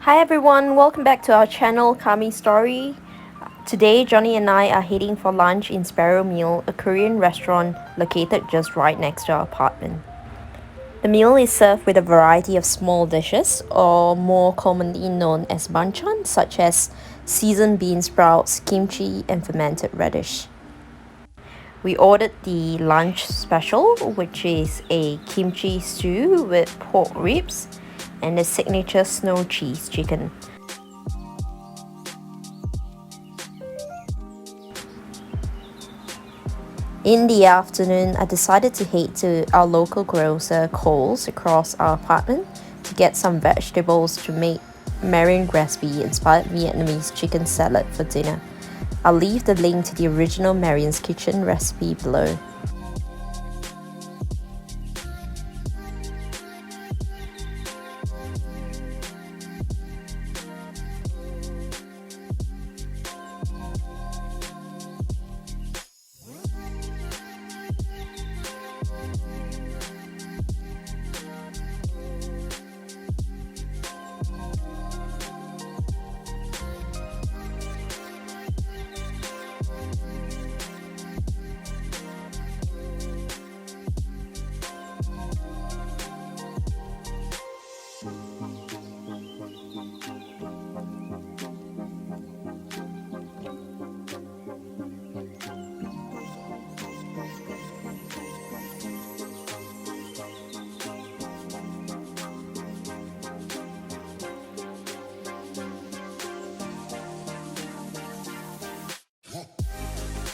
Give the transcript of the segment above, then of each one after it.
Hi everyone, welcome back to our channel Kami Story. Today, Johnny and I are heading for lunch in Sparrow Meal, a Korean restaurant located just right next to our apartment. The meal is served with a variety of small dishes, or more commonly known as banchan, such as seasoned bean sprouts, kimchi, and fermented radish. We ordered the lunch special, which is a kimchi stew with pork ribs and the signature snow cheese chicken. In the afternoon, I decided to head to our local grocer Coles across our apartment to get some vegetables to make Marian recipe-inspired Vietnamese chicken salad for dinner. I'll leave the link to the original Marian's Kitchen recipe below.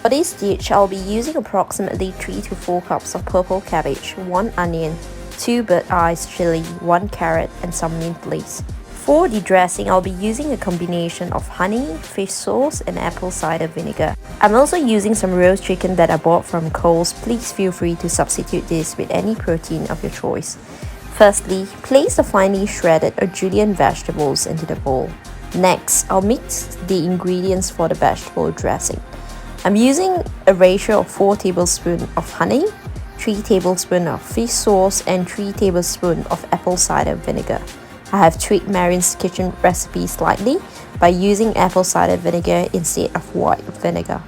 For this dish, I'll be using approximately 3 to 4 cups of purple cabbage, 1 onion, 2 bird-eyes chili, 1 carrot, and some mint leaves. For the dressing, I'll be using a combination of honey, fish sauce, and apple cider vinegar. I'm also using some roast chicken that I bought from Coles. Please feel free to substitute this with any protein of your choice. Firstly, place the finely shredded or julienne vegetables into the bowl. Next, I'll mix the ingredients for the vegetable dressing. I'm using a ratio of 4 tablespoons of honey, 3 tablespoons of fish sauce, and 3 tablespoons of apple cider vinegar. I have tweaked Marian's Kitchen recipe slightly by using apple cider vinegar instead of white vinegar.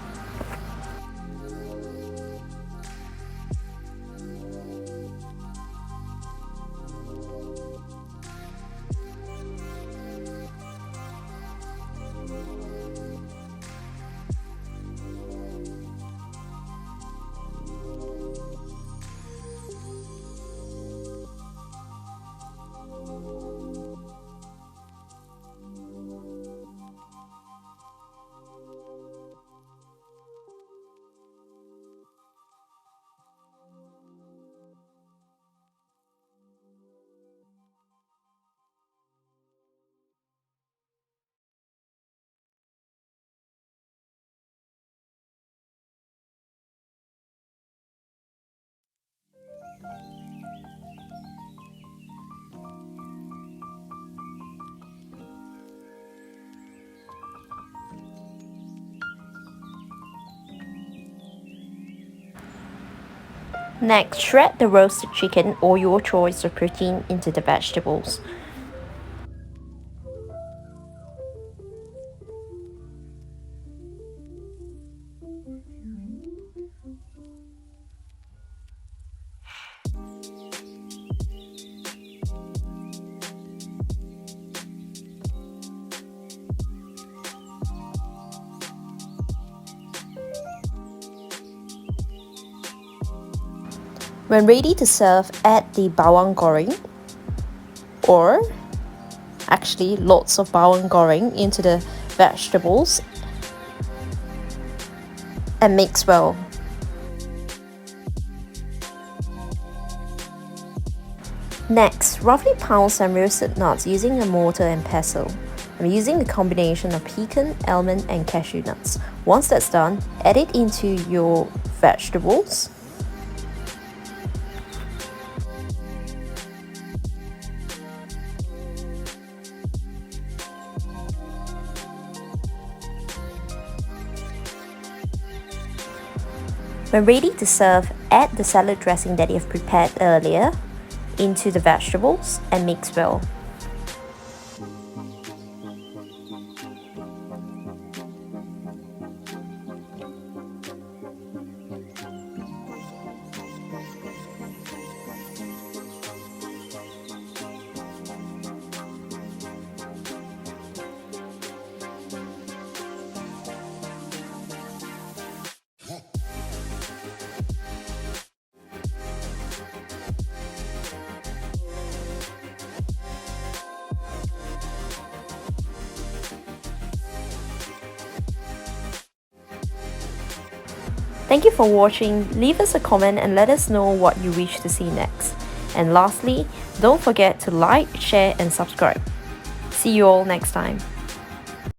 Next, shred the roasted chicken or your choice of protein into the vegetables. When ready to serve, add the bawang goreng, or actually lots of bawang goreng, into the vegetables and mix well. Next, roughly pound some roasted nuts using a mortar and pestle. I'm using a combination of pecan, almond, and cashew nuts. Once that's done, add it into your vegetables. When ready to serve, add the salad dressing that you have prepared earlier into the vegetables and mix well. Thank you for watching. Leave us a comment and let us know what you wish to see next. And lastly, don't forget to like, share and subscribe. See you all next time.